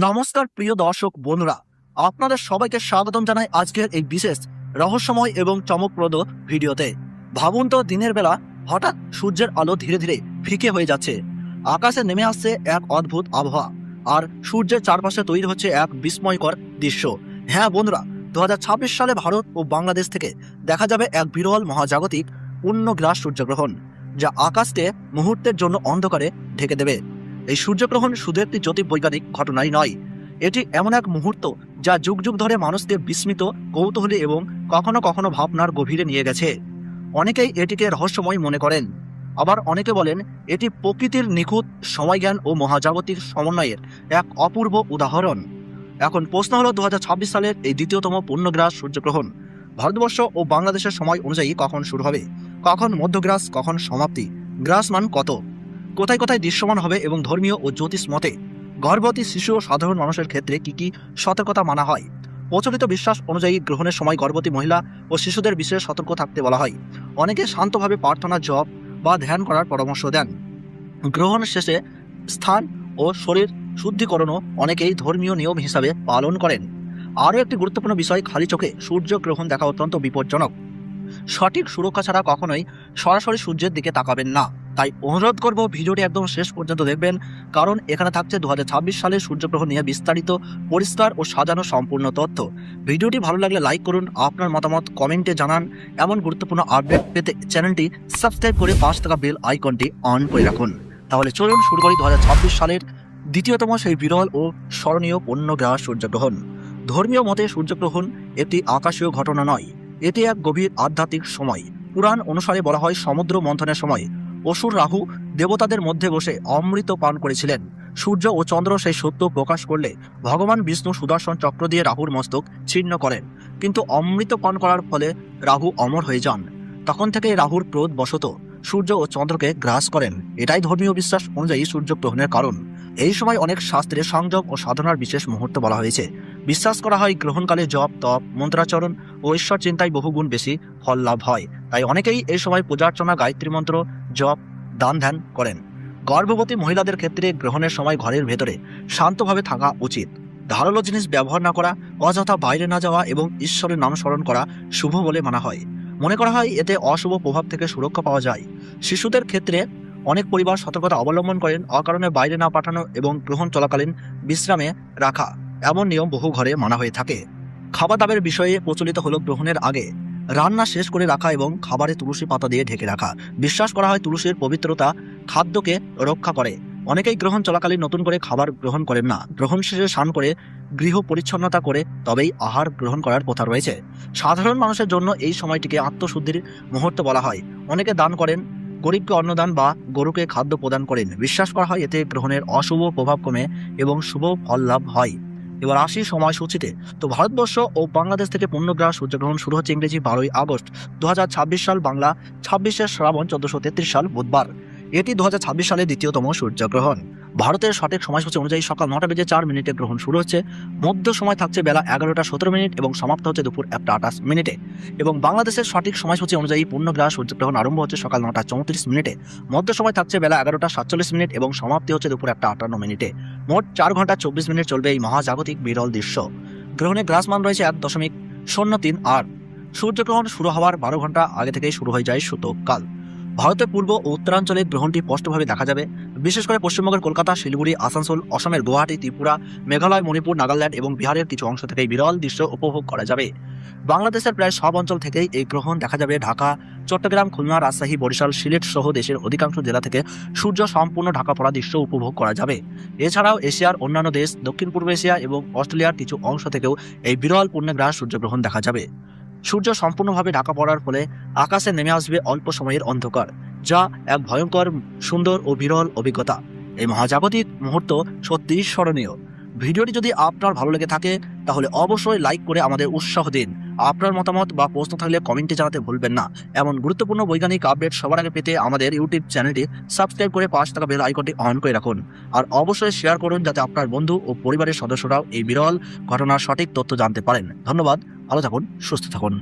নমস্কার প্রিয় দর্শক বন্ধুরা, আপনাদের সবাইকে স্বাগতম জানাই আজকের এই বিশেষ রহস্যময় এবং চমকপ্রদ ভিডিওতে। ভাবুন তো, দিনের বেলা হঠাৎ সূর্যের আলো ধীরে ধীরে ফিকে হয়ে যাচ্ছে, আকাশে নেমে আসছে এক অদ্ভুত আবহাওয়া, আর সূর্যের চারপাশে তৈরি হচ্ছে এক বিস্ময়কর দৃশ্য। হ্যাঁ বন্ধুরা, 2026 সালে ভারত ও বাংলাদেশ থেকে দেখা যাবে এক বিরল মহাজাগতিক পূর্ণগ্রাস সূর্যগ্রহণ, যা আকাশকে মুহূর্তের জন্য অন্ধকারে ঢেকে দেবে। এই সূর্যগ্রহণ শুধু একটি জ্যোতির্বৈজ্ঞানিক ঘটনাই নয়, এটি এমন এক মুহূর্ত যা যুগ যুগ ধরে মানুষকে বিস্মিত, কৌতূহলী এবং কখনো কখনো ভাবনার গভীরে নিয়ে গেছে। অনেকেই এটিকে রহস্যময় মনে করেন, আবার অনেকে বলেন এটি প্রকৃতির নিখুঁত সময়জ্ঞান ও মহাজাগতিক সমন্বয়ের এক অপূর্ব উদাহরণ। এখন প্রশ্ন হলো, 2026 সালের এই দ্বিতীয়তম পূর্ণগ্রাস সূর্যগ্রহণ ভারতবর্ষ ও বাংলাদেশের সময় অনুযায়ী কখন শুরু হবে, কখন মধ্যগ্রাস, কখন সমাপ্তি, গ্রাসমান কত, কোথায় কোথায় দৃশ্যমান হবে এবং ধর্মীয় ও জ্যোতিষ মতে গর্ভবতী শিশু ও সাধারণ মানুষের ক্ষেত্রে কি কি সতর্কতা মানা হয়। প্রচলিত বিশ্বাস অনুযায়ী গ্রহণের সময় গর্ভবতী মহিলা ও শিশুদের বিশেষ সতর্ক থাকতে বলা হয়। অনেকে শান্তভাবে প্রার্থনা, জপ বা ধ্যান করার পরামর্শ দেন। গ্রহণ শেষে স্থান ও শরীর শুদ্ধিকরণও অনেকেই ধর্মীয় নিয়ম হিসাবে পালন করেন। আরও একটি গুরুত্বপূর্ণ বিষয়, খালি চোখে সূর্যগ্রহণ দেখা অত্যন্ত বিপজ্জনক। সঠিক সুরক্ষা ছাড়া কখনোই সরাসরি সূর্যের দিকে তাকাবেন না। তাই অনুরোধ করব, ভিডিওটি একদম শেষ পর্যন্ত দেখবেন, কারণ এখানে থাকছে 2026 সালের সূর্যগ্রহণ নিয়ে বিস্তারিত, পরিষ্কার ও সাজানো সম্পূর্ণ তথ্য। ভিডিওটি ভালো লাগলে লাইক করুন, আপনার মতামত কমেন্টে জানান। এমন গুরুত্বপূর্ণ আপডেট পেতে চ্যানেলটি সাবস্ক্রাইব করে পাশে থাকা বেল আইকনটি অন করে রাখুন। তাহলে চলুন শুরু করি 2026 সালের দ্বিতীয়তম সেই বিরল ও স্মরণীয় পূর্ণগ্রাস সূর্যগ্রহণ। ধর্মীয় মতে সূর্যগ্রহণ একটি আকাশীয় ঘটনা নয়, এটি এক গভীর আধ্যাত্মিক সময়। পুরাণ অনুসারে বলা হয়, সমুদ্র মন্থনের সময় অসুর রাহু দেবতাদের মধ্যে বসে অমৃত পান করেছিলেন। সূর্য ও চন্দ্র সেই সত্য প্রকাশ করলে ভগবান বিষ্ণু সুদর্শন চক্র দিয়ে রাহুর মস্তক ছিন্ন করেন, কিন্তু অমৃত পান করার ফলে রাহু অমর হয়ে যান। তখন থেকে রাহুর ক্রোধ বশত সূর্য ও চন্দ্রকে গ্রাস করেন। এটাই ধর্মীয় বিশ্বাস অনুযায়ী সূর্যগ্রহণের কারণ। এই সময় অনেক শাস্ত্রে সংযম ও সাধনার বিশেষ মুহূর্ত বলা হয়েছে। বিশ্বাস করা হয় গ্রহণকালে জপ, তপ, মন্ত্রাচরণ ও ঈশ্বর চিন্তায় বহুগুণ বেশি ফল লাভ হয়। তাই অনেকেই এই সময় পূজার্চনা, গায়ত্রী মন্ত্র জপ, দান ধ্যান করেন। গর্ভবতী মহিলাদের ক্ষেত্রে গ্রহণের সময় ঘরের ভেতরে শান্তভাবে থাকা উচিত। ধারালো জিনিস ব্যবহার না করা, অযথা বাইরে না যাওয়া এবং ঈশ্বরের নাম স্মরণ করা শুভ বলে মানা হয়। মনে করা হয় এতে অশুভ প্রভাব থেকে সুরক্ষা পাওয়া যায়। শিশুদের ক্ষেত্রে অনেক পরিবার সতর্কতা অবলম্বন করেন, অকারণে বাইরে না পাঠানো এবং গ্রহণ চলাকালীন বিশ্রামে রাখা, এমন নিয়ম বহু ঘরে মানা হয়ে থাকে। খাবার দাবার বিষয়ে প্রচলিত হলো, গ্রহণের আগে রান্না শেষ করে রাখা এবং খাবারে তুলসী পাতা দিয়ে ঢেকে রাখা। বিশ্বাস করা হয় তুলসীর পবিত্রতা খাদ্যকে রক্ষা করে। অনেকেই গ্রহণ চলাকালীন নতুন করে খাবার গ্রহণ করেন না। গ্রহণ শেষে স্নান করে গৃহ পরিচ্ছন্নতা করে তবেই আহার গ্রহণ করার প্রথা রয়েছে। সাধারণ মানুষের জন্য এই সময়টিকে আত্মশুদ্ধির মুহূর্ত বলা হয়। অনেকে দান করেন, গরিবকে অন্নদান বা গরুকে খাদ্য প্রদান করেন। বিশ্বাস করা হয় এতে গ্রহণের অশুভ প্রভাব কমে এবং শুভ ফল লাভ হয়। এবার আসি সময়সূচিতে। তো ভারতবর্ষ ও বাংলাদেশ থেকে পূর্ণগ্রাস সূর্যগ্রহণ শুরু হচ্ছে ইংরেজি 12ই আগস্ট 2026 সাল, বাংলা 26শে শ্রাবণ 1433 সাল বুধবার। এটি 2026 সালের দ্বিতীয়তম সূর্যগ্রহণ। ভারতের সঠিক সময়সূচি অনুযায়ী সকাল 9:04 গ্রহণ শুরু হচ্ছে। মধ্য সময় থাকছে বেলা 11:17 এবং সমাপ্ত হচ্ছে দুপুর 1:28। এবং বাংলাদেশের সঠিক সময়সূচি অনুযায়ী পূর্ণগ্রাস সূর্যগ্রহণ আরম্ভ হচ্ছে সকাল 9:34। মধ্য সময় থাকছে বেলা 11:47 এবং সমাপ্তি হচ্ছে দুপুর 1:58। মোট 4 ঘন্টা 24 মিনিট চলবে এই মহাজাগতিক বিরল দৃশ্য। গ্রহণের গ্রাসমান রয়েছে 1.038। সূর্যগ্রহণ শুরু হওয়ার 12 ঘন্টা আগে থেকেই শুরু হয়ে যায় সূতককাল। ভারতের পূর্ব ও উত্তরাঞ্চলে গ্রহণটি স্পষ্টভাবে দেখা যাবে। বিশেষ করে পশ্চিমবঙ্গের কলকাতা, শিলিগুড়ি, আসানসোল, অসমের গুয়াহাটি, ত্রিপুরা, মেঘালয়, মণিপুর, নাগাল্যান্ড এবং বিহারের কিছু অংশ থেকে এই বিরল দৃশ্য উপভোগ করা যাবে। বাংলাদেশের প্রায় সব অঞ্চল থেকেই এই গ্রহণ দেখা যাবে। ঢাকা, চট্টগ্রাম, খুলনা, রাজশাহী, বরিশাল, সিলেট সহ দেশের অধিকাংশ জেলা থেকে সূর্য সম্পূর্ণ ঢাকা পড়া দৃশ্য উপভোগ করা যাবে। এছাড়াও এশিয়ার অন্যান্য দেশ, দক্ষিণ পূর্ব এশিয়া এবং অস্ট্রেলিয়ার কিছু অংশ থেকেও এই বিরল পূর্ণগ্রাস সূর্যগ্রহণ দেখা যাবে। সূর্য সম্পূর্ণভাবে ঢাকা পড়ার ফলে আকাশে নেমে আসবে অল্প সময়ের অন্ধকার, যা এক ভয়ঙ্কর, সুন্দর ও বিরল অভিজ্ঞতা। এই মহাজাগতিক মুহূর্ত সত্যিই স্মরণীয়। ভিডিওটি যদি আপনার ভালো লেগে থাকে তাহলে অবশ্যই লাইক করে আমাদের উৎসাহ দিন। আপনার মতামত বা প্রশ্ন থাকলে কমেন্টে জানাতে ভুলবেন না। এমন গুরুত্বপূর্ণ বৈজ্ঞানিক আপডেট সবার আগে পেতে আমাদের ইউটিউব চ্যানেলটি সাবস্ক্রাইব করে পাশে থাকা বেল আইকনটি অন করে রাখুন। আর অবশ্যই শেয়ার করুন, যাতে আপনার বন্ধু ও পরিবারের সদস্যরাও এই বিরল ঘটনার সঠিক তথ্য জানতে পারেন। ধন্যবাদ, ভালো থাকুন, সুস্থ থাকুন।